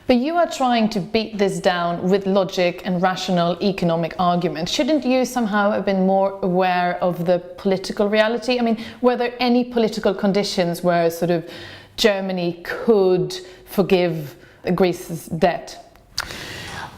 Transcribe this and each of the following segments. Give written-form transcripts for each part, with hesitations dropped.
But you are trying to beat this down with logic and rational economic arguments. Shouldn't you somehow have been more aware of the political reality? I mean, were there any political conditions where sort of Germany could forgive Greece's debt?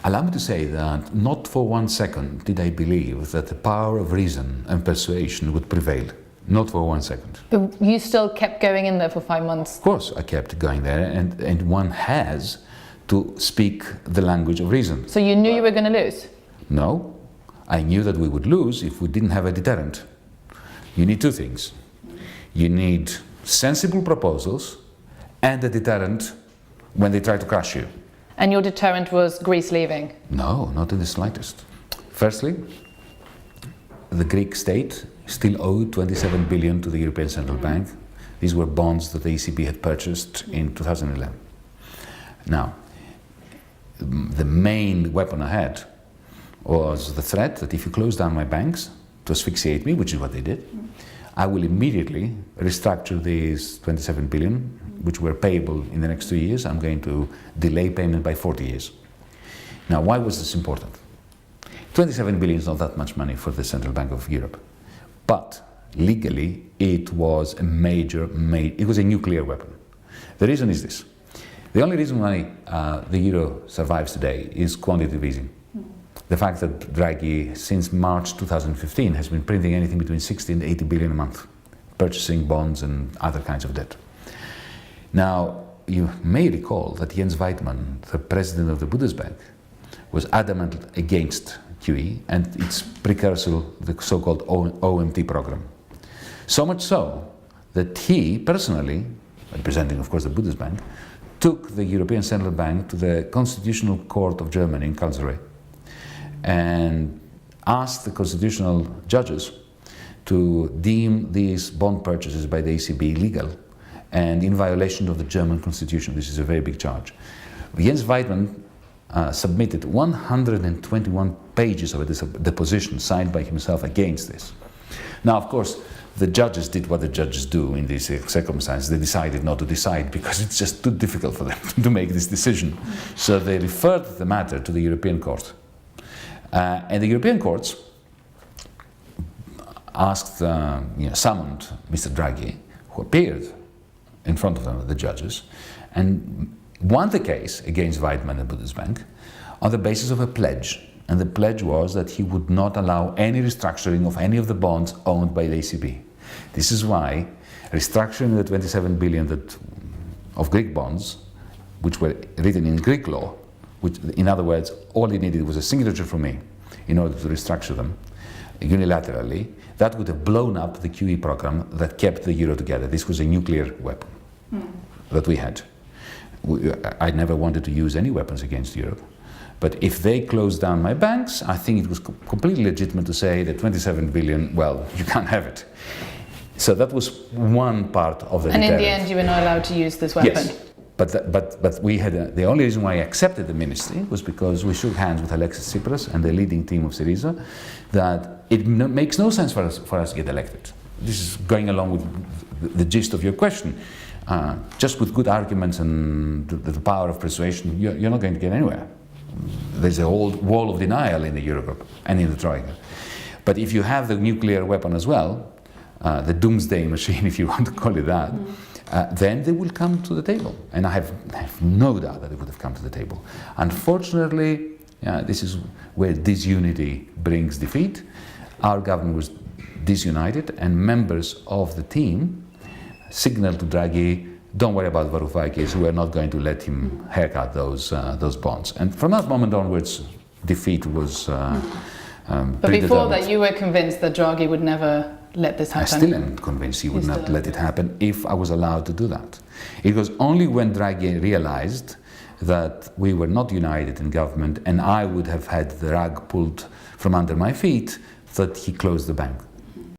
Allow me to say that not for 1 second did I believe that the power of reason and persuasion would prevail. Not for 1 second. But you still kept going in there for 5 months? Of course I kept going there, and one has to speak the language of reason. So you knew you were going to lose? No, I knew that we would lose if we didn't have a deterrent. You need two things. You need sensible proposals and a deterrent when they try to crush you. And your deterrent was Greece leaving? No, not in the slightest. Firstly, the Greek state still owed 27 billion to the European Central Bank. These were bonds that the ECB had purchased in 2011. Now, the main weapon I had was the threat that if you close down my banks to asphyxiate me, which is what they did, I will immediately restructure these 27 billion, which were payable in the next 2 years. I'm going to delay payment by 40 years. Now, why was this important? 27 billion is not that much money for the Central Bank of Europe, but legally it was a it was a nuclear weapon. The reason is this. The only reason why the euro survives today is quantitative easing. The fact that Draghi, since March 2015, has been printing anything between 60 and 80 billion a month, purchasing bonds and other kinds of debt. Now, you may recall that Jens Weidmann, the president of the Bundesbank, was adamant against QE and its precursor, the so-called OMT program. So much so that he personally, representing of course the Bundesbank, took the European Central Bank to the Constitutional Court of Germany in Karlsruhe and asked the constitutional judges to deem these bond purchases by the ECB illegal and in violation of the German constitution. This is a very big charge. Jens Weidmann submitted 121 pages of a deposition signed by himself against this. Now, of course, the judges did what the judges do in these circumstances. They decided not to decide because it's just too difficult for them to make this decision. So they referred the matter to the European Court. And the European courts asked, summoned Mr. Draghi, who appeared in front of them, the judges, and won the case against Weidmann and Bundesbank on the basis of a pledge. And the pledge was that he would not allow any restructuring of any of the bonds owned by the ECB. This is why restructuring the 27 billion of Greek bonds, which were written in Greek law, which, in other words, all he needed was a signature from me in order to restructure them unilaterally, that would have blown up the QE program that kept the euro together. This was a nuclear weapon that we had. I never wanted to use any weapons against Europe. But if they closed down my banks, I think it was completely legitimate to say that 27 billion, well, you can't have it. So that was one part of the deterrent. And in the end, you were not allowed to use this weapon? Yes. But we had the only reason why I accepted the ministry was because we shook hands with Alexis Tsipras and the leading team of Syriza that it makes no sense for us to get elected. This is going along with the gist of your question. Just with good arguments and the power of persuasion, you're not going to get anywhere. There's a whole wall of denial in the Eurogroup and in the Troika. But if you have the nuclear weapon as well, the doomsday machine, if you want to call it that, then they will come to the table. And I have no doubt that they would have come to the table. Unfortunately, this is where disunity brings defeat. Our government was disunited, and members of the team signaled to Draghi, don't worry about Varoufakis, we are not going to let him haircut those bonds. And from that moment onwards, defeat was But before that, you were convinced that Draghi would never let this happen? I still am convinced he would not let it happen if I was allowed to do that. It was only when Draghi realized that we were not united in government and I would have had the rug pulled from under my feet that he closed the bank.